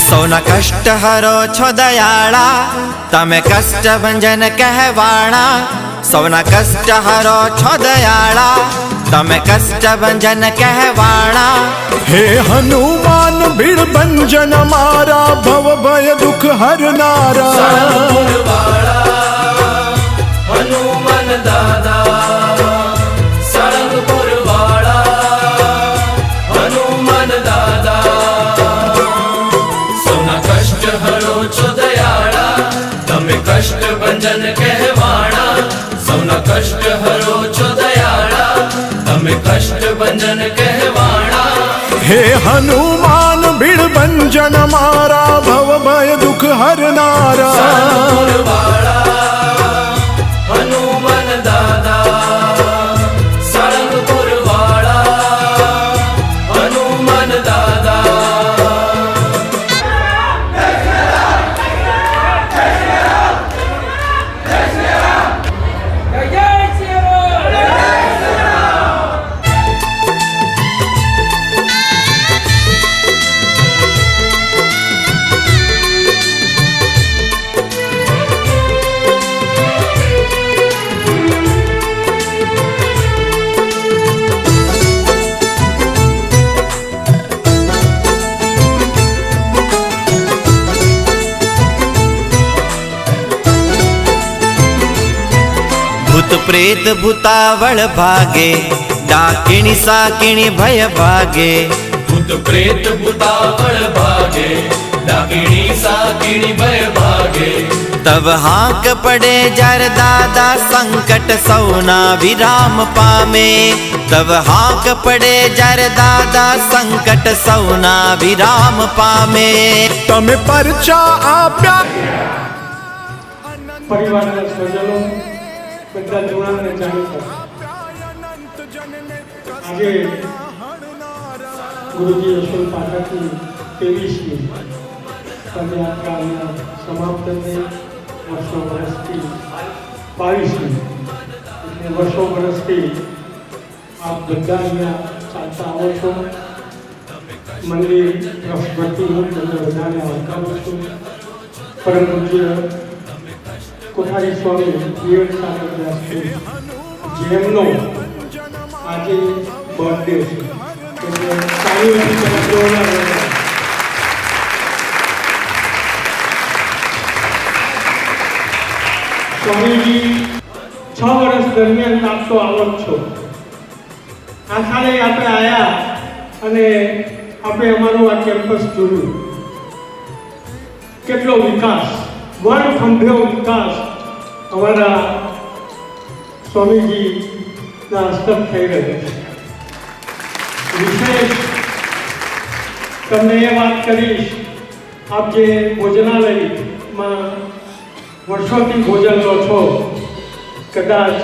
સૌના કષ્ટ હરો છો દયાળા, તમે કષ્ટ ભંજન કહેવાણા. સૌના કષ્ટ હરો છો દયાળા, તમે કષ્ટ ભંજન કહેવાણા. હે હનુમાન ભીડ ભંજન મારા, ભવ ભય દુઃખ હરનારા. હનુમાન દાદા સાળંગપુર વાળા, હનુમાન દાદા સૌના કષ્ટ હરો છો દયાળા, તમે કષ્ટ ભંજન કહેવાણા. સૌના કષ્ટ હરો છો દયાળા, તમે કષ્ટ ભંજન કહેવાણા. હે હનુમાન ભીડ ભંજન મારા, ભવ ભય દુઃખ હરનારા. સાળંગપુર વાળા, હનુમાન દાદા સાળંગપુર વાળા, હનુમાન દાદા. ભૂત પ્રેત ભૂતાવળ ભાગે, ડાકીણી સાકીણી ભય ભાગે. ભૂત પ્રેત ભૂતાવળ ભાગે, ડાકીણી સાકીણી ભય ભાગે. તવ હાંક પડે જ્યારે દાદા, સંકટ સૌના વિરામ પામે. તવ હાંક પડે જ્યારે દાદા, સંકટ સૌના વિરામ પામે. તમે પરચા આપ્યા. પરિવારના સ્વજનો બધા જોડાને જાણીતા. આજે ગુરુજી યશવંત પાઠકની 23મી પદયાત્રાના સમાપ્ત થઈ વર્ષો વર્ષથી 22મી, એટલે વર્ષો વર્ષથી આપ બધા અહીંયા ચાલતા આવો છો. મંદિર ટ્રસ્ટ હું તમને બધાને આવકારું છું. પરમ પૂજ્ય કોઠારી સ્વામી વિવેક સાગર દાસજી, જેમનો આજે બર્થડે છે, એટલે તાળીઓથી તેને જોરદાર વધાવો. સ્વામીજી 6 વર્ષ દરમિયાન આપ તો આવો જ છો. આ સાલે આપણે આવ્યા અને આપણે અમારું આ કેમ્પસ જોયું. કેટલો વિકાસ, વનખંભ્યો વિકાસ અમારા સ્વામીજીના હસ્તક થઈ રહ્યો છે. વિશેષ તમને એ વાત કરીશ, આપ જે ભોજનાલયમાં વર્ષોથી ભોજન લો છો, કદાચ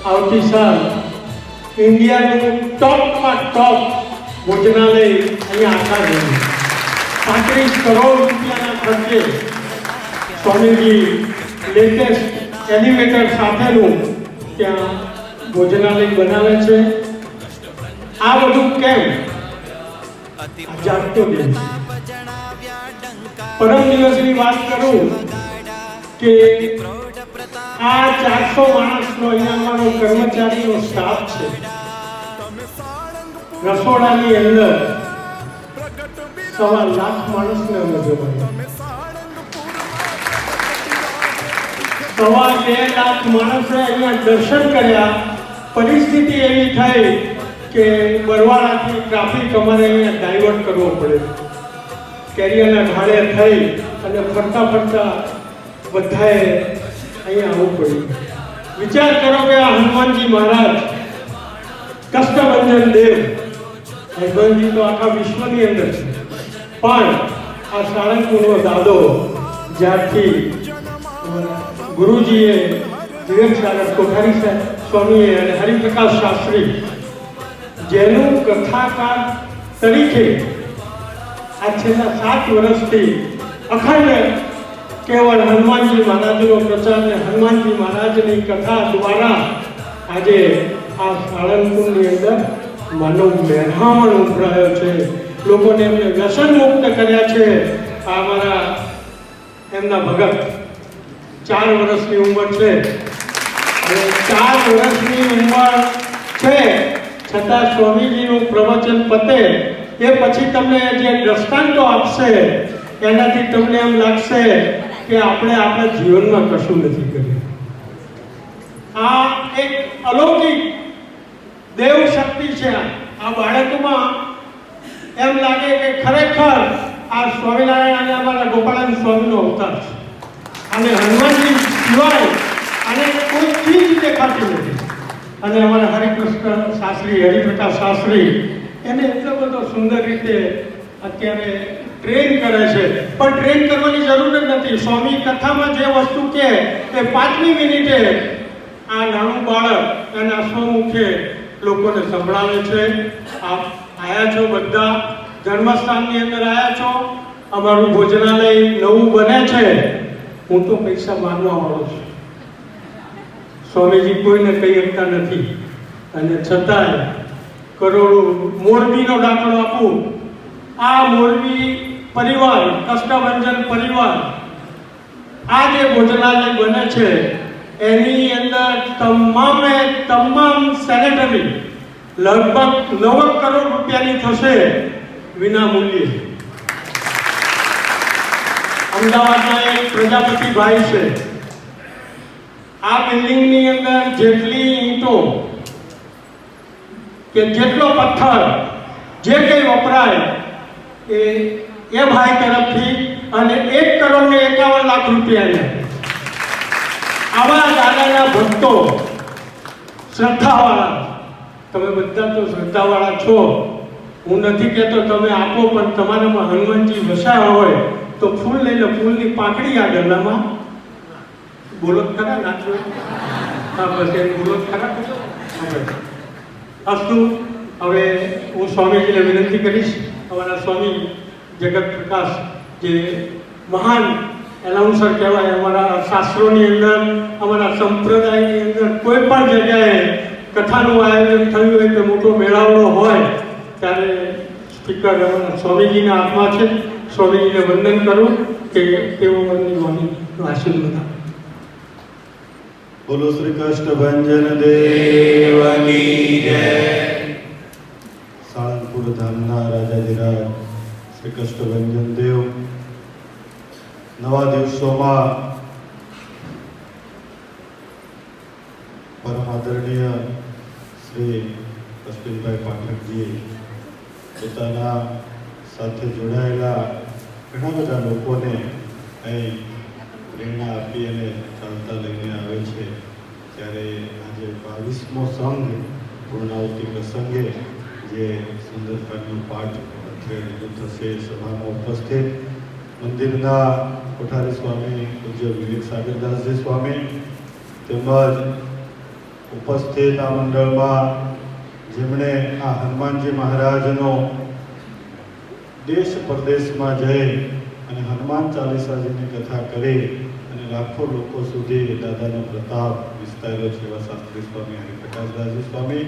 આવતી સાલ ઇન્ડિયાનું ટોપમાં ટોપ ભોજનાલય અહીંયા આખા રહ્યું. 35 કરોડ રૂપિયાના ખર્ચે સ્વામીજી લેટેસ્ટ એલિવેટર સાથેનું ત્યાં ભોજનાલય બનાવે છે. આ બધું કેમ? જાગતો દેશ. પરમ દિવસની વાત કરું કે આ 400 માણસનો અહીંયા અમારો કર્મચારીનો સ્ટાફ છે. રસોડાની અંદર 1.25 લાખ માણસને અમે જમાડ્યા. 2.5 લાખ માણસે અહીંયા દર્શન કર્યા. પરિસ્થિતિ એવી થઈ કે બરવાળાથી ટ્રાફિક અમારે અહીંયા ડાયવર્ટ કરવો પડે. કેરિયરના ઢાળે થઈ અને ફરતા ફરતા બધાએ અહીંયા આવવું પડ્યું. વિચાર કરો કે આ હનુમાનજી મહારાજ, કષ્ટભંજન દેવ, હનુમાનજી તો આખા વિશ્વની અંદર છે, પણ આ સાળંગપુરનો દાદો જ્યારથી ગુરુજીએ, વિવેક સાગર કોઠારી સ્વામીએ અને હરિપ્રકાશ શાસ્ત્રી જેનું કથાકાર તરીકે આ છેલ્લા 7 વર્ષથી અખંડ કેવળ હનુમાનજી મહારાજનો પ્રચાર ને હનુમાનજી મહારાજની કથા દ્વારા આજે આ સાળંગપુરની અંદર માનવ મેળામણ ઉભરાયો છે. લોકોને એમને વ્યસન મુક્ત કર્યા છે આ અમારા એમના ભગત 4 વર્ષની ઉંમર છે અને 4 વર્ષની ઉંમર છે છતાં સ્વામીજીનું પ્રવચન પતે એ પછી તમને જે દ્રષ્ટાંતો આપશે એનાથી તમને એમ લાગશે કે આપણે આપણા જીવનમાં કશું નથી કર્યું. આ એક અલૌકિક દેવ શક્તિ છે. આ બાળકોમાં એમ લાગે કે ખરેખર આ સ્વામિનારાયણ અને અમારા ગોપાળાનંદ સ્વામીનો અવતાર છે અને હનુમાનજી સિવાય અને કોઈ ચીજ દેખાતી નથી. અને અમારા હરિકૃષ્ણ શાસ્ત્રી, હરિપ્રકાશ શાસ્ત્રી એને એટલો બધો સુંદર રીતે અત્યારે ટ્રેન કરે છે. પણ ટ્રેન કરવાની જરૂર જ નથી. સ્વામી કથામાં જે વસ્તુ કહે એ 5મી મિનિટે આ નાનું બાળક એના સ્વમુખે લોકોને સંભળાવે છે. આપ આવ્યા છો બધા, જન્મસ્થાનની અંદર આવ્યા છો. અમારું ભોજનાલય નવું બને છે. હું તો પૈસા માગવા વાળો છું. સ્વામીજી કોઈને કહી શકતા નથી અને છતાંય કરોડો. મોરબીનો દાખલો આપું. આ મોરબી પરિવાર, કષ્ટભંજન પરિવાર, આ જે ભોજનાલય બને છે એની અંદર તમામ સેનેટરી લગભગ 9 કરોડ રૂપિયાની થશે વિના મૂલ્યે. અમદાવાદના એક પ્રજાપતિભાઈ છે. આ બિલ્ડિંગની અંદર જેટલી ઈંટો કે જેટલો પથ્થર જે કંઈ વપરાય એ ભાઈ તરફથી અને 1,51,00,000 રૂપિયા. આવા દાદાના ભક્તો, શ્રદ્ધાવાળા, તમે બધા તો શ્રદ્ધાવાળા છો. હું નથી કહેતો તમે આપો, પણ તમારામાં હનુમાનજી વસાયા હોય તો ફૂલ લઈ લો. ફૂલની પાંખડી આ ગલ્લામાં બોલો ખરા નાચો. હા બસ એ બોલો ખરા. અસ્તુ. હવે હું સ્વામીજીને વિનંતી કરીશ. અમારા સ્વામી જગત પ્રકાશ જે મહાન એનાઉન્સર કહેવાય, અમારા શાસ્ત્રોની અંદર, અમારા સંપ્રદાયની અંદર કોઈ પણ જગ્યાએ કથાનું આયોજન થયું હોય કે મોટો મેળાવડો હોય ત્યારે સ્પીકર અમારા સ્વામીજીના હાથમાં છે. સ્વામીજીને વંદન કરું કે તેઓ એમની વાણીનો આશીર્વાદ આપે. બોલો શ્રી કષ્ટભંજન દેવની જય. સાળંગપુર ધામના રાજાધિરાજ શ્રી કષ્ટભંજન દેવ નવા દિવસોમાં પરમ આદરણીય શ્રી કષ્ટભાઈ પાઠકજી પોતાના સાથે જોડાયેલા ઘણા બધા લોકોને અહીં પ્રેરણા આપી અને ચાલતા લઈને આવે છે. ત્યારે આજે 22મો સંઘ પૂર્ણાવતી પ્રસંગે જે સુંદરકાંડનો પાઠ અત્યારે રજૂ થશે સભામાં ઉપસ્થિત મંદિરના કોઠારી સ્વામી પૂજ્ય વિવેક સાગરદાસજી સ્વામી તેમજ ઉપસ્થિત આ મંડળમાં જેમણે આ હનુમાનજી મહારાજનો દેશ પરદેશમાં જઈ અને હનુમાન ચાલીસાજીની કથા કરી અને લાખો લોકો સુધી દાદાનો પ્રતાપ વિસ્તાર્યો છે એવા શાસ્ત્રી સ્વામી હરિપ્રકાશદાસજી સ્વામી.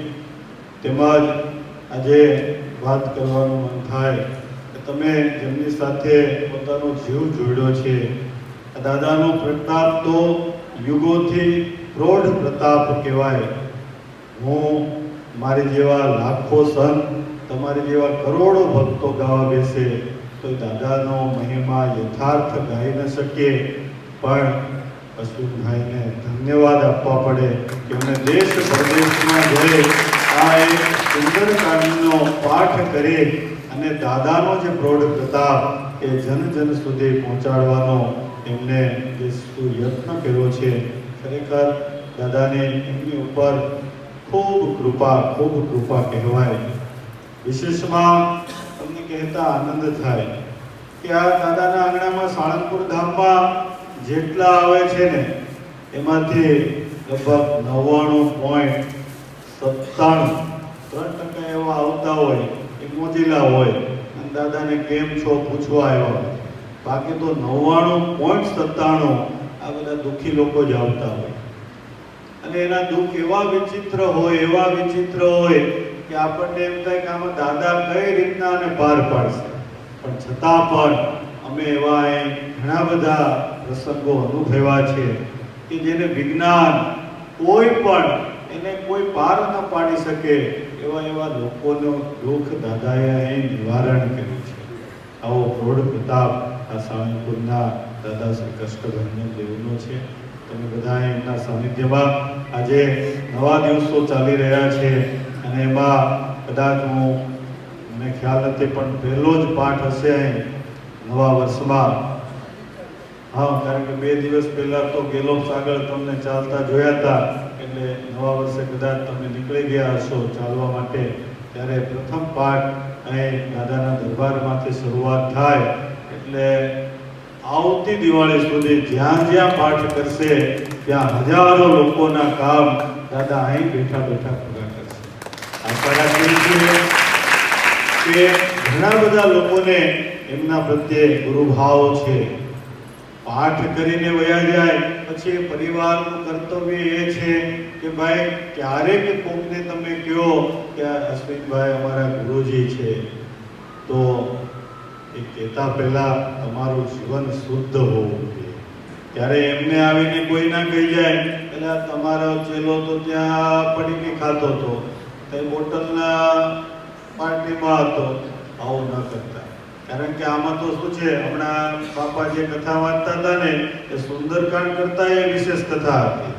તેમજ આજે વાત કરવાનું મન થાય કે તમે જેમની સાથે પોતાનો જીવ જોડ્યો છે, દાદાનો પ્રતાપ તો યુગોથી પ્રૌઢ પ્રતાપ કહેવાય. હું મારી જેવા લાખો સંત, તમારી જેવા કરોડો ભક્તો ગાવા બેસે તો દાદાનો મહિમા યથાર્થ ગાઈ ન શકે. પણ અશ્વિનભાઈને ધન્યવાદ આપવા પડે કે એમને દેશ પરદેશમાં જઈ આ એક સુંદર કાવ્યનો પાઠ કરી અને દાદાનો જે પ્રૌઢ પ્રતાપ એ જન જન સુધી પહોંચાડવાનો એમને જે યત્ન કર્યો છે, ખરેખર દાદાને એમની ઉપર ખૂબ કૃપા કહેવાય. વિશેષમાં તમને કહેતા આનંદ થાય કે આ દાદાના આંગણામાં સાળંગપુર ધામમાં જેટલા આવે છે ને એમાંથી લગભગ 99.97% એવા આવતા હોય એ મોજીલા હોય અને દાદાને કેમ છો પૂછવા આવ્યા. બાકી તો 99.97 આ બધા દુઃખી લોકો જ આવતા હોય અને એના દુઃખ એવા વિચિત્ર હોય કે આપણને એમ થાય કે આમાં દાદા કઈ રીતના અને પાર પાડશે. પણ છતાં પણ અમે એવા અહીં ઘણા બધા પ્રસંગો અનુભવ્યા છે કે જેને વિજ્ઞાન કોઈ પણ એને કોઈ પાર ન પાડી શકે એવા લોકોનું દુઃખ દાદાએ અહીં નિવારણ કર્યું છે. આવો પ્રૌઢ પ્રતાપ આ સાળંગપુરના દાદા શ્રી કષ્ટભંજન દેવનો છે. તમે બધા એમના સાનિધ્યમાં આજે નવા દિવસો ચાલી રહ્યા છે અને એમાં કદાચ મને ખ્યાલ નથી પણ પહેલો જ પાઠ હશે અહીં નવા વર્ષમાં. હા, કારણ કે 2 દિવસ પહેલા તો ગેલોપ્સ આગળ તમને ચાલતા જોયા હતા, એટલે નવા વર્ષે કદાચ તમે નીકળી ગયા હશો ચાલવા માટે. ત્યારે પ્રથમ પાઠ અહીં દાદાના દરબારમાંથી શરૂઆત થાય એટલે આવતી દિવાળી સુધી જ્યાં જ્યાં પાઠ કરશે ત્યાં હજારો લોકોના કામ દાદા અહીં બેઠા બેઠા પૂરા કરશે. આશા રાખીએ છીએ કે ઘણા બધા લોકોને એમના પ્રત્યે ગુરુભાવ છે. પાઠ કરીને વયા જાય પછી પરિવારનું કર્તવ્ય એ છે કે ભાઈ ક્યારેક કોકને તમે કહો કે અશ્વિનભાઈ અમારા ગુરુજી છે, તો એ કહેતા પહેલા તમારું જીવન શુદ્ધ હોવું જોઈએ. ત્યારે એમને આવીને કોઈ ના કહી જાય એટલે તમારો ચેલો તો ત્યાં પડીને ખાતો હતો, તે બોટલના પાર્ટીમાં હતો. આવું ન કરતા, કારણ કે આમાં તો શું છે, હમણાં બાપા જે કથા વાંચતા હતા ને એ સુંદરકાંડ કરતા એ વિશેષ કથા હતી.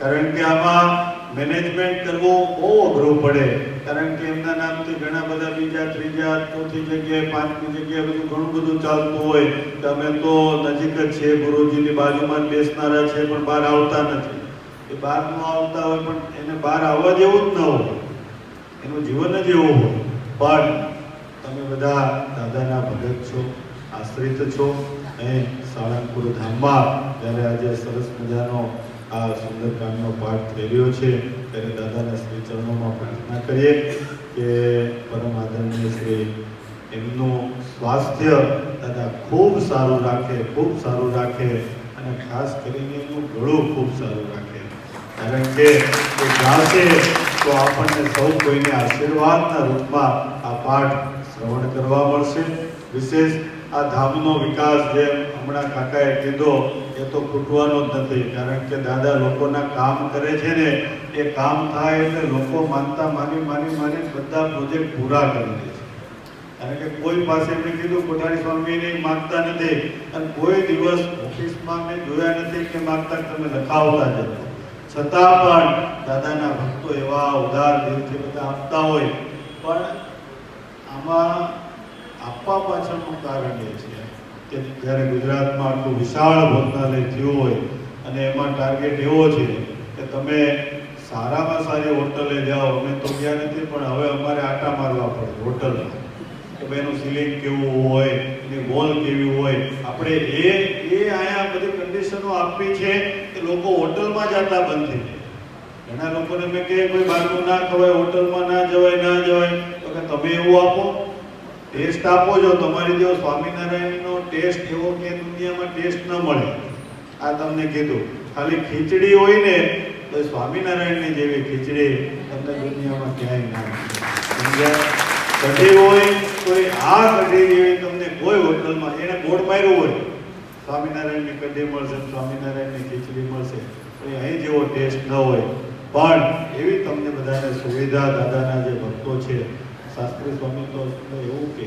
કારણ કે આમાં મેનેજમેન્ટ કરવું બહુ અઘરું પડે, કારણ કે એમના નામથી ઘણા બધા બીજા ત્રીજા ચોથી જગ્યાએ પાંચમી જગ્યાએ બધું ઘણું બધું ચાલતું હોય. અમે તો નજીક જ છે, ગુરુજીની બાજુમાં જ બેસનારા છે, પણ બહાર આવતા નથી. એ બહાર ન આવતા હોય પણ એને બહાર આવવા જેવું જ ન હોય, એનું જીવન જ એવું હોય. પણ તમે બધા દાદાના ભગત છો, આશ્રિત છો. અહીં સાળંગપુર ધામમાં જ્યારે આજે સરસ મજાનો આ સુંદરકાંડનો પાઠ થઈ રહ્યો છે ત્યારે દાદાના શ્રી ચરણોમાં પ્રાર્થના કરીએ કે પરમ આદરણીય શ્રી એમનું સ્વાસ્થ્ય દાદા ખૂબ સારું રાખે, ખૂબ સારું રાખે, અને ખાસ કરીને એમનું ગળું ખૂબ સારું રાખે. કારણ કે એ ગાશે તો આપણને સૌ કોઈને આશીર્વાદના રૂપમાં આ પાઠ શ્રવણ કરવા મળશે. વિશેષ આ ધામનો વિકાસ જેમ હમણાં કાકાએ કીધો એ તો ખૂટવાનો જ નથી, કારણ કે દાદા લોકોના કામ કરે છે ને, એ કામ થાય એટલે લોકો માનતા માની બધા પ્રોજેક્ટ પૂરા કરી દે છે. કારણ કે કોઈ પાસે એમણે કીધું કોઠારી સ્વામીને માગતા નથી, અને કોઈ દિવસ ઓફિસમાં મેં જોયા નથી કે માગતા તમે લખાવતા જતો. છતાં પણ દાદાના ભક્તો એવા ઉદાર દિલથી બધા આપતા હોય. પણ આમાં આપવા પાછળનું કારણ એ છે કે જ્યારે ગુજરાતમાં આટલું વિશાળ ભોજનાલય થયું હોય અને એમાં ટાર્ગેટ એવો છે કે તમે સારામાં સારી હોટલે જાઓ. અમે તો ગયા નથી, પણ હવે અમારે આટા મારવા પડે હોટલમાં કે ભાઈ એનું સીલિંગ કેવું હોય, એની વોલ કેવી હોય. આપણે એ અહીંયા બધી કન્ડિશનો આપવી છે કે લોકો હોટલમાં જ આટલા બંધ થઈ જાય. ઘણા લોકોને મેં કહે કોઈ બહારનું ના ખવાય, હોટલમાં ના જવાય, તો કે તમે એવું આપો, ટેસ્ટ આપો. જો તમારી જેવો સ્વામિનારાયણનો ટેસ્ટ એવો કે દુનિયામાં ટેસ્ટ ન મળે. આ તમને કીધું, ખાલી ખીચડી હોય ને તો સ્વામિનારાયણની જેવી ખીચડી તમને દુનિયામાં ક્યાંય ના મળે. કઢી હોય તો આ કઢી જેવી તમને કોઈ હોટલમાં, એને બોર્ડ માર્યું હોય સ્વામિનારાયણની કઢી મળશે, સ્વામિનારાયણની ખીચડી મળશે, તો અહીં જેવો ટેસ્ટ ન હોય. પણ એવી તમને બધાને સુવિધા દાદાના જે ભક્તો છે, શાસ્ત્રી સ્વામી તો એવું કે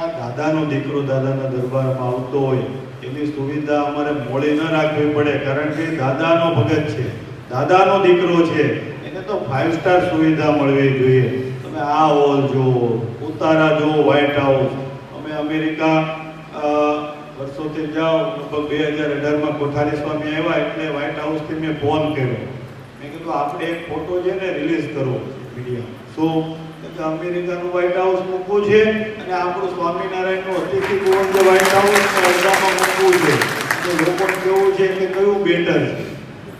આ દાદાનો દીકરો દાદાના દરબારમાં આવતો હોય એની સુવિધા અમારે મોડી ન રાખવી પડે, કારણ કે દાદાનો ભગત છે, દાદાનો દીકરો છે, એને તો 5 સ્ટાર સુવિધા મળવી જોઈએ. તમે આ હોલ જુઓ, ઉતારા જુઓ, વ્હાઇટ હાઉસ. અમે અમેરિકા વર્ષોથી જાઓ, લગભગ 2018માં કોઠારી સ્વામી આવ્યા એટલે વ્હાઇટ હાઉસથી મેં ફોન કર્યો. મેં કીધું આપણે એક ફોટો છે ને રિલીઝ કરો મીડિયા. શું અમેરિકાનું વ્હાઇટ હાઉસ મૂકવું છે અને આપણું સ્વામિનારાયણનું અતિથિ ભવન જે વ્હાઇટ હાઉસ અડધામાં મૂકવું છે. તો લોકોને કેવું છે કે કયું બેટર છે,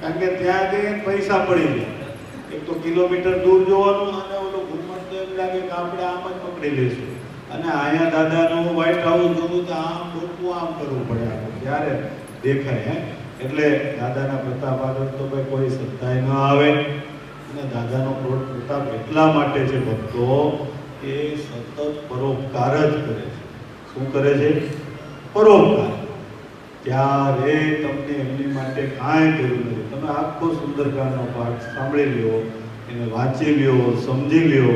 કારણ કે ત્યાં જઈને પૈસા પડી જાય. એક તો કિલોમીટર દૂર જોવાનું, અને ઓલો ઘુમટ તો એમ લાગે કે આપણે આમ જ પકડી લઈશું. અને અહીંયા દાદાનું વ્હાઇટ હાઉસ જોવું તો આમ ડોકવું આમ કરવું પડે આપણે, ત્યારે દેખાય. એટલે દાદાના પ્રતાપ આગળ તો ભાઈ કોઈ સત્તાય ન આવે. અને દાદાનો પ્રતાપ એટલા માટે છે ભક્તો, એ સતત પરોપકાર જ કરે છે. શું કરે છે? પરોપકાર. ત્યારે તમને એમની માટે કાંઈ કર્યું નથી. તમે આખો સુંદરકાંડનો પાઠ સાંભળી લ્યો, એને વાંચી લ્યો, સમજી લ્યો,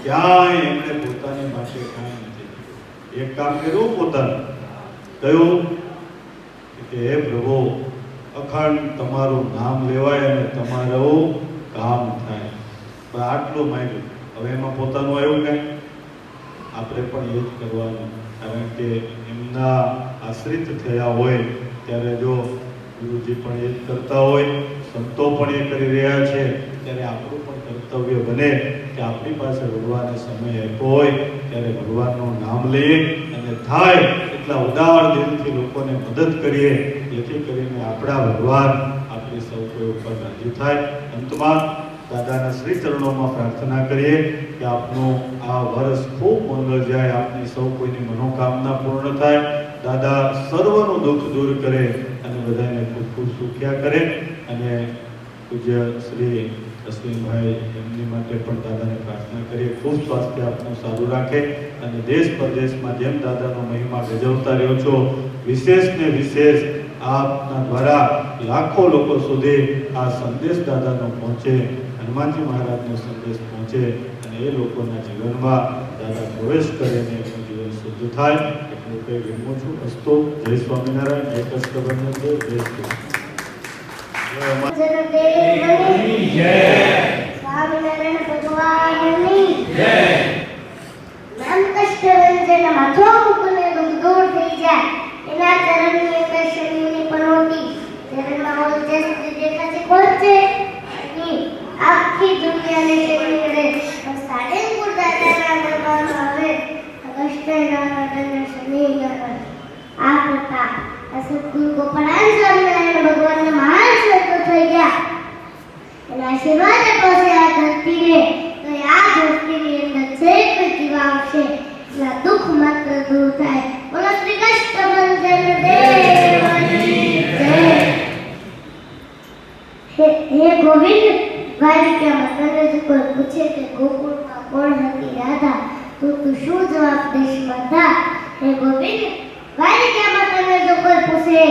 ક્યાંય એમણે પોતાની માટે કાંઈ નથી કર્યું. એક કામ કર્યું પોતાનું, કયું કે હે પ્રભુ, અખંડ તમારું નામ લેવાય અને તમારું કામ થાય. પણ આટલું માંગ્યું. હવે એમાં પોતાનું આવ્યું કાંઈ? આપણે પણ એ જ કરવાનું. કારણ કે એમના આશ્રિત થયા હોય ત્યારે જો ગુરુજી પણ એ જ કરતા હોય, સંતો પણ એ કરી રહ્યા છે, ત્યારે આપણું પણ કર્તવ્ય બને કે આપણી પાસે ભગવાને સમય આપ્યો હોય ત્યારે ભગવાનનું નામ લઈએ અને થાય એટલા ઉદાર દિલથી લોકોને મદદ કરીએ, જેથી કરીને આપણા ભગવાન આપણી સૌ કોઈ ઉપર રાજી થાય. અંતમાં દાદાના શ્રી ચરણોમાં પ્રાર્થના કરીએ કે આપનું આ વર્ષ ખૂબ મંગળ જાય, આપની સૌ કોઈની મનોકામના પૂર્ણ થાય, દાદા સર્વનું દુઃખ દૂર કરે અને બધાને ખૂબ ખૂબ સુખ્યા કરે. અને પૂજ્ય શ્રી અશ્વિનભાઈ એમની માટે પણ દાદાને પ્રાર્થના કરીએ, ખૂબ સ્વાસ્થ્ય આપનું સારું રાખે અને દેશ પરદેશમાં જેમ દાદાનો મહિમા ગજવતા રહ્યો છો, વિશેષ ને વિશેષ આપના દ્વારા લાખો લોકો સુધી આ સંદેશ દાદાનો પહોંચે, હનુમાનજી મહારાજનો સંદેશ પહોંચે અને એ લોકોના જીવનમાં દાદા પ્રવેશ કરે ને એમનું જીવન શુદ્ધ થાય. એટલું કંઈ વિનમું છું. અસ્તુ. જય સ્વામિનારાયણ. જય કષ્ટભંજન દેવ. જય શ્રી સ્વામિનારાયણ ભગવાનની જય. નામ કષ્ટભંજન માથો મૂકીને દુઃખ દૂર થઈ જાય, એના ચરણની અંદર શનિની પનોતી ચરણમાં ઓલ જે દેખાય છે કોણ છે? આખી દુનિયાને શનિ સાડેપુર દાદાના દરબારમાં આવે કષ્ટનારાયણ શનિ આ કથા સદગુરુ ગોપાળાન સ્વામિનારાયણ ભગવાનના મહાન સંતો થઈ ગયા. એના આશીર્વાદ પાસે આ ધરતીને, તો આ ધરતીની અંદર જે કોઈ જીવ આવશે એના દુઃખ માત્ર દૂર થાય. બોલો શ્રી કષ્ટભંજન દેવની જય. હે ગોવિંદ, દ્વારિકામાં તને જો કોઈ પૂછે કે ગોકુળમાં કોણ હતી રાધા, તો તું શું જવાબ દઈશ માતા? હે ગોવિંદ, દ્વારિકામાં તને જો કોઈ પૂછે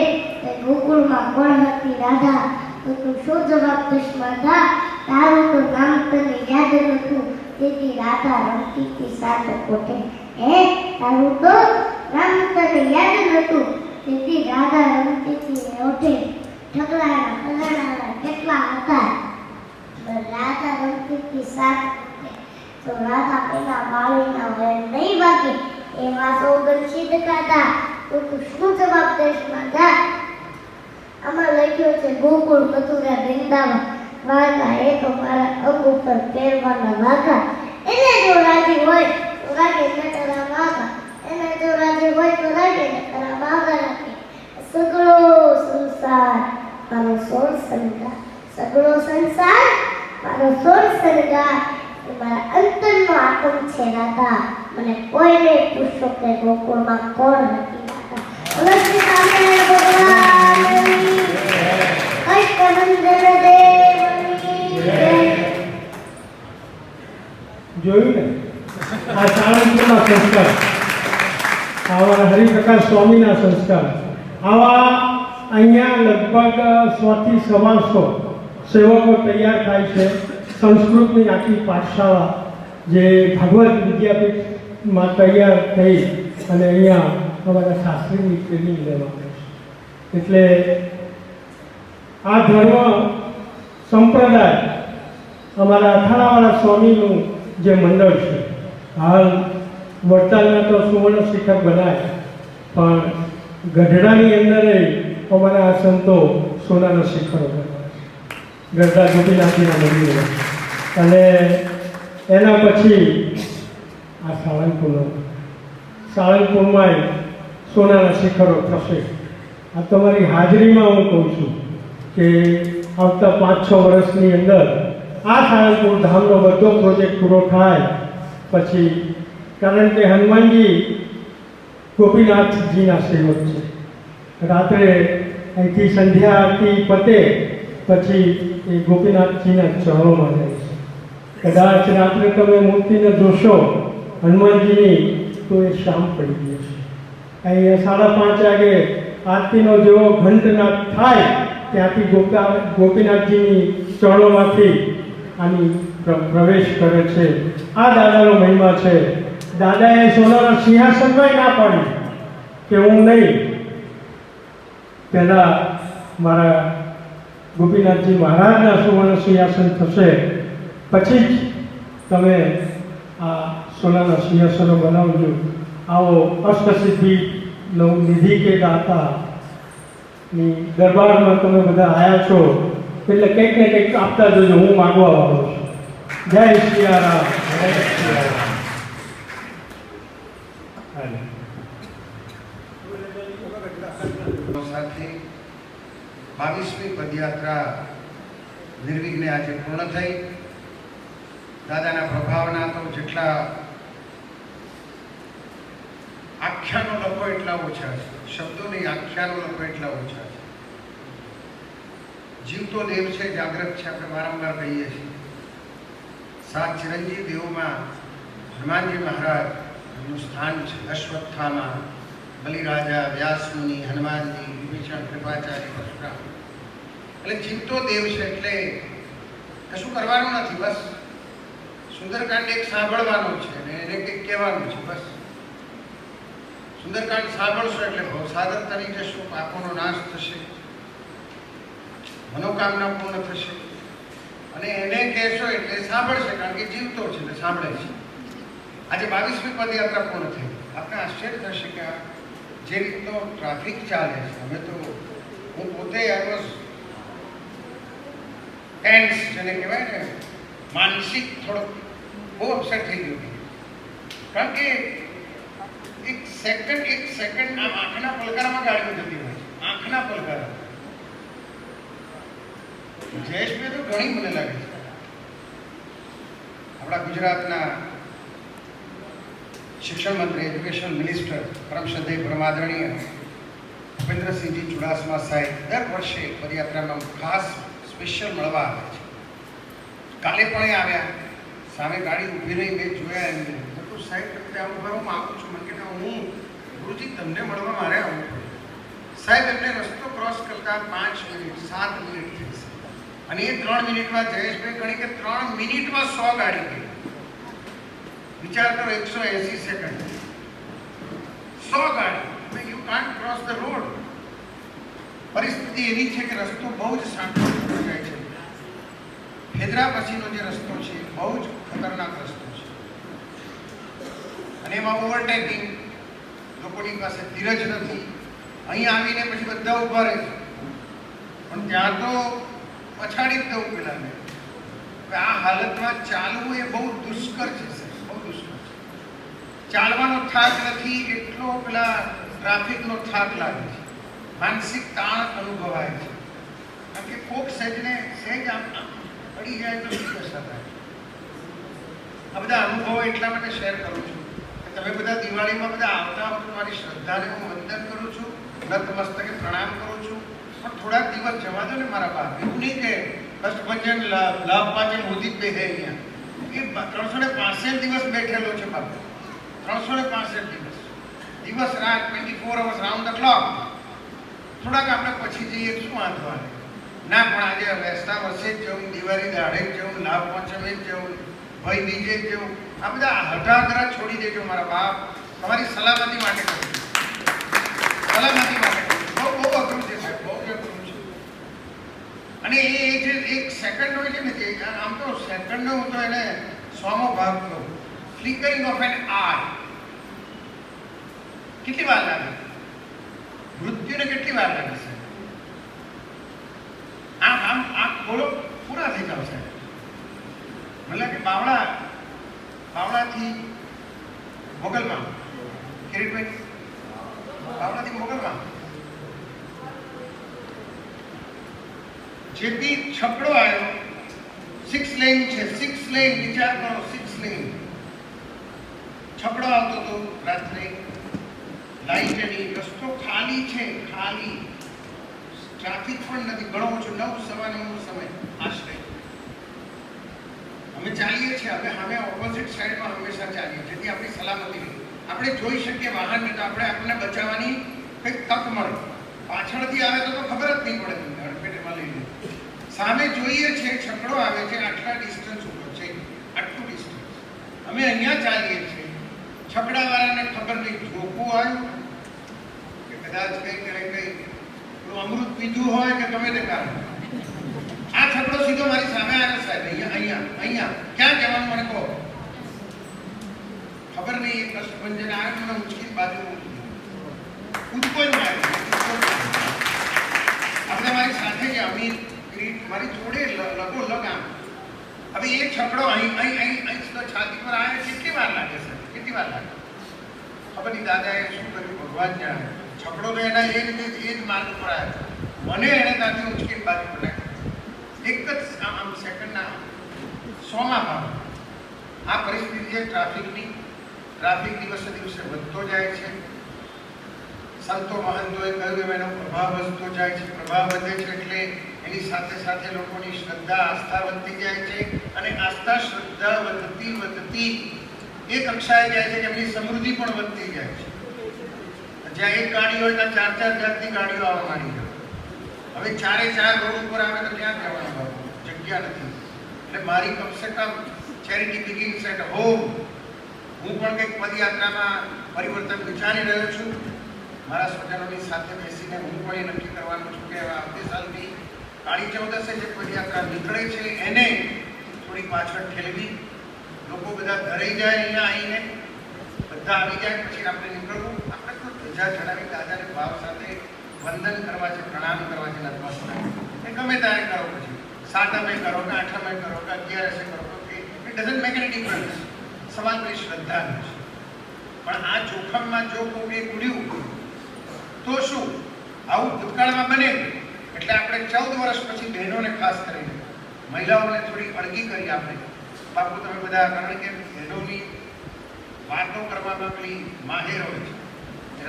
કે ગોકુળમાં કોણ હતી રાધા, તો તું શું જવાબ દઈશ માતા? તારું તો નામ તને યાદ નતું, તેથી રાધા રમતી હતી સાત કોઠે. હે તારું તો નામ તને યાદ નતું, તેથી રાધા રમતી હતી ઓઠે. ઢગલાના પલાળાના કેટલા હતા, રાધા રમતી હતી સાત કોઠે. તો રાધા પેલા માળીના વય નહીં વાગે એવા સોગંદ સિદ્ધ કાઢા, તો તું શું જવાબ દઈશ માતા? આમાં લખ્યો છે ગોકુળ મથુરા વૃંદાવન વાઘા એક મારા અંગ ઉપર પહેરવાના વાઘા. એને જો રાજી હોય તો રાગે નટરા વાઘા, એને જો રાજી હોય તો રાગે નટરા વાઘા રાખે. સગળો સંસાર મારો સોળ શણગાર, સગળો સંસાર મારો સોળ શણગાર. મારા અંતરનો આત્મ છે રાધા, મને કોઈને પૂછો કે ગોકુળમાં કોણ હતી રાધા. બોલો શ્રી સ્વામિનારાયણ ભગવાનની કષ્ટભંજન દેવની જય. જોયું ને આ સાળંગપુરના સંસ્કાર, આવા હરિપ્રકાશ સ્વામીના સંસ્કાર, આવા અહીંયા લગભગ 100 થી 125 સેવકો તૈયાર થાય છે. સંસ્કૃતની આખી પાઠશાળા જે ભાગવત વિદ્યાપીઠમાં તૈયાર થઈ અને અહીંયા અમારા શાસ્ત્રીની ટ્રેનિંગ લેવામાં છે. એટલે આ ધર્મ સંપ્રદાય અમારા અખાડાવાળા સ્વામીનું જે મંડળ છે, હાલ વડતાલના તો સુવર્ણ શિખર બનાય, પણ ગઢડાની અંદર અમારા આ સંતો સોનાના શિખરો બનાવે છે, ગઢડા ગોપીનાથજીના મંદિરો. અને એના પછી આ સાળંગપુરમાં સોનાના શિખરો થશે. આ તમારી હાજરીમાં હું કહું છું કે આવતા 5-6 વર્ષની અંદર આ સાળંગપુર ધામનો બધો પ્રોજેક્ટ પૂરો થાય પછી, કારણ કે હનુમાનજી ગોપીનાથજીના સેવક છે. રાત્રે અહીંથી સંધ્યા આરતી પતે પછી એ ગોપીનાથજીના ચરણોમાં જાય છે. કદાચ રાત્રે તમે મૂર્તિને જોશો હનુમાનજીની તો એ શામ પડી ગઈ છે. અહીંયા 5:30 વાગે આરતીનો જેવો ઘંટનાદ થાય ત્યાંથી ગોપીનાથજીની ચરણોમાંથી આની પ્રવેશ કરે છે. આ દાદાનો મહિમા છે. દાદાએ સોનાના સિંહાસનમાં ના પાડી કે હું નહીં, પહેલાં મારા ગોપીનાથજી મહારાજના સુવર્ણ સિંહાસન થશે, પછી જ તમે આ સોનાના સિંહાસનો બનાવજો. આવો અષ્ટસિદ્ધિ નિધિ કે દાતાની દરબારમાં તમે બધા આવ્યા છો એટલે કંઈક ને કંઈક આપતા જજો. હું માગવા વાળો છું. જય સિયારામ, જય સિયારામ. સાથે 22મી પદયાત્રા નિર્વિઘ્ને આજે પૂર્ણ થઈ. દાદાના પ્રભાવના તો જેટલા આખ્યાનો લખો એટલા ઓછા છે, શબ્દોની આખ્યાનો લખો એટલા ઓછા છે. જીવતો દેવ છે, જાગ્રત છે, આપણે વારંવાર કહીએ છીએ. 7 ચિરંજીવ દેવોમાં હનુમાનજી મહારાજ નું સ્થાન છે. અશ્વત્થામા, બલિરાજા, વ્યાસમુનિ, હનુમાનજી, વિભીષણ, કૃપાચાર્ય, પરશુરામ. એટલે જીવતો દેવ છે એટલે કશું કરવાનું નથી, બસ સુંદરકાંડ એક સાંભળવાનો છે અને એને કંઈક કહેવાનું છે. બસ સુંદરકાંડ સાંભળશો એટલે ભવસાગર તરી જશો, પાપોનો નાશ થશે, મનોકામના પૂર્ણ થશે. અને એને કહેશો એટલે સાંભળશે, કારણ કે જીવતો છે એટલે સાંભળે છે. આજે 22મી પદયાત્રા પૂર્ણ થઈ. આપણે આશ્ચર્ય થશે કે જે રીતનો ટ્રાફિક ચાલે છે. અમે તો હું પોતે આઈ વોઝ ટેન્સ, જેને કહેવાય ને માનસિક થોડો બહુ અપસેટ થઈ ગયું, કારણ કે એક સેકન્ડ આમ આંખના પલકારામાં ગાડીઓ જતી હોય છે. આંખના પલકારા. જયેશભાઈ તો ઘણી મને લાગે છે આપણા ગુજરાતના શિક્ષણ મંત્રી, એજ્યુકેશન મિનિસ્ટર, પરમ શ્રદ્ધેય પરમાદરણીય ભૂપેન્દ્રસિંહજી ચુડાસમા સાહેબ દર વર્ષે પદયાત્રામાં ખાસ સ્પેશિયલ મળવા આવે છે. કાલે પણ એ આવ્યા. સામે ગાડી ઊભી રહી, મેં જોયા એમને. તો સાહેબ તમે આવું કરવા હું આવું છું. મને કે હું ગુરુજી તમને મળવા મારે આવવું પડે. સાહેબ એમને રસ્તો ક્રોસ કરતા 5 મિનિટ 7 મિનિટ થઈ છે. અને એ 3 મિનિટમાં જયેશભાઈ ગણી કે 3 મિનિટમાં 100 ગાડી ગઈ. વિચાર કરો, 180 સેકન્ડ, 100 ગાડી. You can't cross the road. પરિસ્થિતિ એવી છે કે રસ્તો બહુ જ સાંકડો જાય છે. ફેદરા પછીનો જે રસ્તો છે બહુ જ ખતરનાક રસ્તો છે. અને એમાં ઓવરટેકિંગ, લોકોની પાસે ધીરજ નથી. અહીં આવીને પછી બધા ઉભા રહે છે, પણ ત્યાં તો પછાડી જ દઉં પેલાને. આ હાલતમાં ચાલવું એ બહુ દુષ્કર છે, બહુ દુષ્કર છે. ચાલવાનો થાક નથી એટલો પેલા ટ્રાફિકનો થાક લાગે છે. માનસિક તાણ અનુભવાય છે, કારણ કે કોક સહેજ આમ પડી જાય તો શું દશા થાય. આ બધા અનુભવો એટલા માટે શેર કરું છું કે તમે બધા દિવાળીમાં બધા આવતા વખતે મારી શ્રદ્ધાને હું વંદન કરું છું, નતમસ્તકે પ્રણામ કરું છું. પણ થોડાક દિવસ જવા દો ને મારા બાપ. એવું નહીં કે કષ્ટભંજન લાભ પાચન હોતી જ બેસે અહીંયા. એ 365 દિવસ બેઠેલો છે બાપ. 365 દિવસ રાત 24 hours રાઉન્ડ ધ ક્લોક. થોડાક આપણે પછી જઈએ શું વાંધો આવે ના, પણ આજે બેસતા વર્ષે જ જવું, દિવાળી દાડે જ જવું, લાભ પંચમે જ જવું, ભાઈ બીજે જ જવું. આ બધા હઠાગ્રહ છોડી દેજો મારા બાપ. તમારી સલામતી માટે કરું, સલામતી માટે કરું. બહુ અઘરું છે સાહેબ, બહુ અઘરું છે. અને એ જે 1 સેકન્ડ હોય છે ને, આમ તો સેકન્ડનો હું તો એને 100મો ભાગ કહું. Flickering of an eye. કેટલી વાર લાગે? મૃત્યુને કેટલી વાર લાગે છે? આમ બોલો, પૂરા થઈ જાવ સાહેબ. મતલબ કે બાવળાથી મોગલમાં, કિરીટભાઈ, બાવળાથી મોગલમાં જે બી છકડો આવ્યો, 6 લેન છે, 6 લેન. વિચાર કરો, 6 લેન છકડો આવતો હતો રાત્રે. લાઈટ નહીં, રસ્તો ખાલી છે, ખાલી. ટ્રાફિક પણ નથી, ઘણો ઓછો. 9 સવા 9નો સમય આશરે. અમે ચાલીએ છીએ, હવે ઓપોઝિટ સાઈડમાં હંમેશા ચાલીએ, જેથી આપણી સલામતી રહે. આપણે જોઈ શકીએ વાહનને તો આપણને બચાવવાની કંઈક તક મળે. પાછળથી આવે તો ખબર જ નહીં પડે, અડફેટેમાં લઈને સામે જોઈએ છે છકડો આવે છે, આટલા ડિસ્ટન્સ ઉપર છે, આટલું ડિસ્ટન્સ અમે અહીંયા ચાલીએ છીએ, છકડાવાળાને ખબર નહીં ધોકું આવ્યું કે કદાચ કંઈ અમૃત પીધું હોય કે ગમે તે કારણ, આ છકડો સીધો મારી સામે આવ્યો સાહેબ, અહીંયા ક્યાં જવાનું મને કહો. ખબર નહીં એ કષ્ટભંજન આવે મને ઉચકી બાજુ કૂદકો જ મારી. આપણે મારી સાથે જે અમીર મારી જોડે લગો લગામ, હવે એ છકડો અહીં છાતી પર આવે કેટલી વાર લાગે સર, કેટલી વાર લાગે ખબર નહીં. દાદાએ શું કર્યું ભગવાન જાણે, છકડો તો એના એ જ માર્ગ પર આવ્યો, મને એને ત્યાંથી ઉચકીને બાજુ પર નાખ્યો. એક જ આમ સેકન્ડના 100માં ભાગ. આ પરિસ્થિતિ છે ટ્રાફિકની. ટ્રાફિક દિવસે દિવસે વધતો જાય છે. સંતો મહંતોએ કહ્યું એનો પ્રભાવ વધતો જાય છે. પ્રભાવ વધે છે એટલે એની સાથે સાથે લોકોની શ્રદ્ધા આસ્થા વધતી જાય છે, અને આસ્થા શ્રદ્ધા વધતી એ કક્ષાએ જાય છે કે એમની સમૃદ્ધિ પણ વધતી જાય છે. જ્યાં એક ગાડી હોય ત્યાં 4 જાતની ગાડીઓ આવવા માંડી જાય. હવે 4 રોડ ઉપર આવે તો ક્યાં જવાનું બાબુ, જગ્યા નથી. એટલે મારી કમસે કમ ચેરિટી બિગિન્સ એટ હોમ. હું પણ કંઈક પદયાત્રામાં પરિવર્તન વિચારી રહ્યો છું. મારા સ્વજનોની સાથે બેસીને હું પણ એ નક્કી કરવાનું છું કે આવતી સાલથી કાળી ચૌદસે જે પદયાત્રા નીકળે છે એને થોડી પાછળ ઠેલવી, લોકો બધા ધરાઈ જાય, અહીંયા આવીને બધા આવી જાય, પછી આપણે નીકળવું. આપણે તો ધજા ચડાવી દાદાને ભાવ સાથે વંદન કરવા છે, પ્રણામ કરવા છે, નતમસ્તક એ ગમે ત્યારે કરો, પછી 7મે કરો કે 8મે કરો કે 11સે કરો કે it doesn't make any difference. સવાલ મારી શ્રદ્ધાનો છે. પણ આ જોખમમાં જો કોઈ ઉડ્યું તો શું આવું ભૂતકાળમાં બને? એટલે આપણે 14 વર્ષ પછી બહેનોને ખાસ કરીને મહિલાઓને થોડી અળગી કરી આપણે. બાપુ તમે બધા, કારણ કે બહેનોની વાતો કરવામાં પેલી માહેર હોય છે,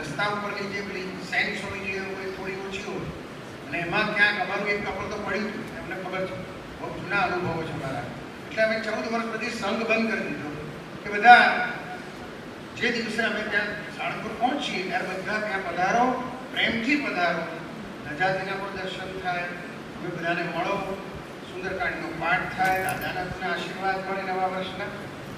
રસ્તા ઉપરની જે પેલી સેન્સ હોવી જોઈએ હોય થોડી ઓછી હોય, અને એમાં ક્યાંક અમારું એક કપડ તો પડ્યું હતું, એમને ખબર છે, બહુ જૂના અનુભવો છે મારા. એટલે અમે 14 વર્ષ પછી સંઘ બંધ કરી દીધો કે બધા જે દિવસે અમે ત્યાં સાળંગપુર પહોંચીએ ત્યારે બધા ત્યાં પધારો, પ્રેમથી પધારો, ધજાજીના પણ દર્શન થાય, અમે બધાને મળો, સુંદરકાંડનો પાઠ થાય, દાદાના આશીર્વાદ મળે નવા વર્ષના.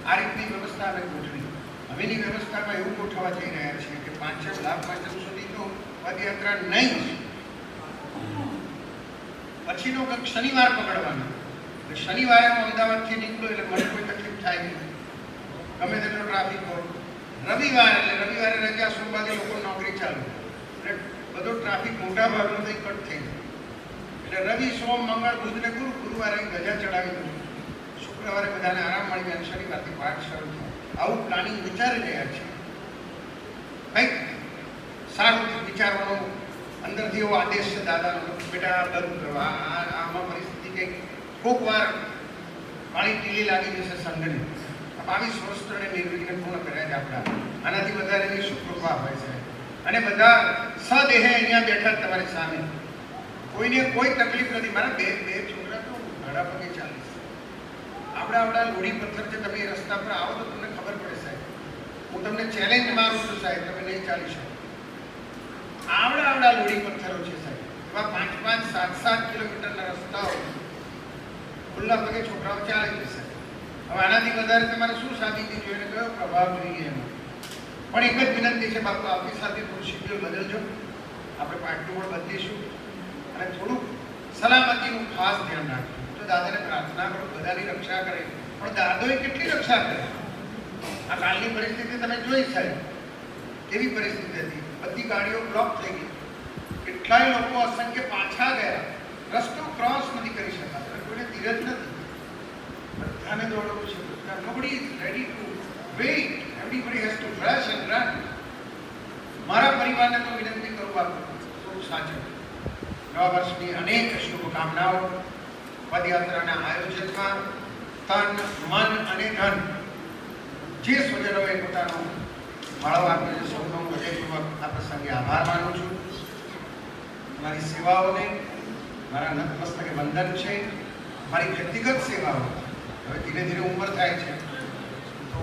આ રીતની વ્યવસ્થા અમે ગોઠવી. હવેની વ્યવસ્થામાં એવું ગોઠવવા જઈ રહ્યા છીએ કે 5 લાખ 5 સુધી તો પદયાત્રા નહીં જ. પછીનો કંઈક શનિવાર પકડવાનો. શનિવારે હું અમદાવાદથી નીકળું એટલે મને કોઈ તકલીફ થાય નહીં, ગમે તેટલો ટ્રાફિક હોય. રવિવાર એટલે રવિવારે રજા, સોમવારે લોકો નોકરી ચાલુ, એટલે બધો ટ્રાફિક મોટા ભાગનો થઈ કટ થઈ જાય. એટલે રવિ, સોમ, મંગળ, બુધ ને ગુરુવારે ધજા ચડાવી દઉં, શુક્રવારે બધાને આરામ મળી જાય, શનિવારથી પાઠ શરૂ થાય. આવું પ્લાનિંગ વિચારી રહ્યા છે. કંઈક સારું વિચારવાનો અંદરથી એવો આદેશ છે દાદાનો, બેટા બંધ કરો, આમાં પરિસ્થિતિ કંઈક કોક વાર પાણી ટીલી લાગી જશે સંઘને. 22 વર્ષને નિર્વિઘ્ન પૂર્ણ કર્યા છે આપણા. આનાથી વધારેની શું કૃપા હોય છે. અને બધા સદેહે અહીંયા બેઠા તમારી સામે, કોઈને કોઈ તકલીફ નથી. મારા બે છોકરા તો ઘડા પગે ચાલે છે. આવડા લોઢી પથ્થર છે, તમે રસ્તા પર આવો તો તમને ખબર પડે સાહેબ. હું તમને ચેલેન્જ મારું છું સાહેબ, તમે નહીં ચાલી શકો. આવડા લોઢી પથ્થરો છે સાહેબ. એવા 5-5, 7-7 કિલોમીટરના રસ્તાઓ ખુલ્લા પગે છોકરાઓ ચાલે છે સાહેબ. હવે આનાથી વધારે તમારે શું સાબિતી જોઈને કયો પ્રભાવ જોઈએ એનો. પણ એક જ વિનંતી છે બાપુ, આવતી સાથે થોડું શિડ્યુલ બદલજો, આપણે પાર્ટનું પણ બદલીશું, અને થોડુંક સલામતીનું ખાસ ધ્યાન રાખજો. તો દાદાને પ્રાર્થના કરો બધાની રક્ષા કરે, પણ દાદોએ કેટલી રક્ષા કરી. આ કાલની પરિસ્થિતિ તમે જોઈ સાહેબ, કેવી પરિસ્થિતિ હતી. બધી ગાડીઓ બ્લોક થઈ ગઈ, કેટલાય લોકો અસંખ્ય પાછા ગયા, રસ્તો ક્રોસ નથી કરી શકાતો, કોઈને ધીરજ નથી, બધાને દોડવું છે. Nobody is ready to wait. Everybody has to rush and run. મારા પરિવારને તો વિનંતી કરું બાપુ, થોડું સાચું. નવા વર્ષની અનેક શુભકામનાઓ. પદયાત્રાના આયોજનમાં તન, મન અને ધન જે સ્વજનોએ પોતાનો ફાળો આપ્યો છે, સૌનો હૃદયપૂર્વક આ પ્રસંગે આભાર માનું છું. મારી સેવાઓને મારા નતમસ્તકે વંદન છે. મારી વ્યક્તિગત સેવાઓ હવે ધીરે ધીરે ઉંમર થાય છે તો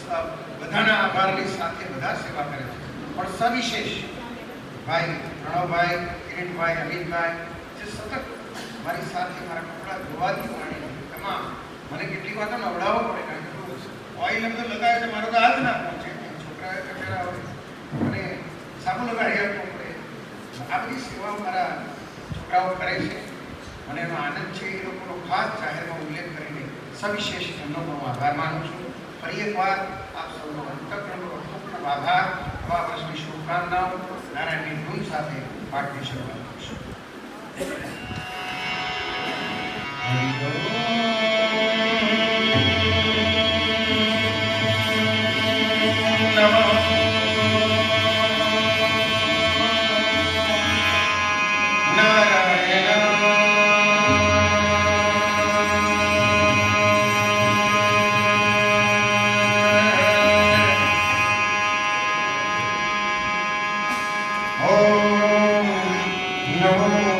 બધાના આભારની સાથે બધા સેવા કરે છે. પણ સવિશેષ ભાઈ પ્રણવભાઈ, કિરીટભાઈ, અમિતભાઈ જે સતત મારી સાથે મારા કપડાં ધોવાથી માંડીને તમામ મને કેટલી વાર તો નવડાવવો પડે, કારણ કે ઓઇલ એમ તો લગાવે તો મારો તો હાથ ના પહોંચે, છોકરાએ કચરા આવે અને સાબુ લગાડી આપવો પડે. આ બધી સેવાઓ મારા છોકરાઓ કરે છે. મને એનો આનંદ છે. એ લોકોનો ખાસ જાહેરમાં ઉલ્લેખ કરીને સવિશેષ એમનો હું આભાર માનું છું. ફરી એકવાર આપ સૌનો અંતઃકરણનો ખૂબ આભાર. નવા વર્ષની શુભકામનાઓ નારાયણની ધૂન સાથે પાઠની શરૂઆત કરીશું. Namo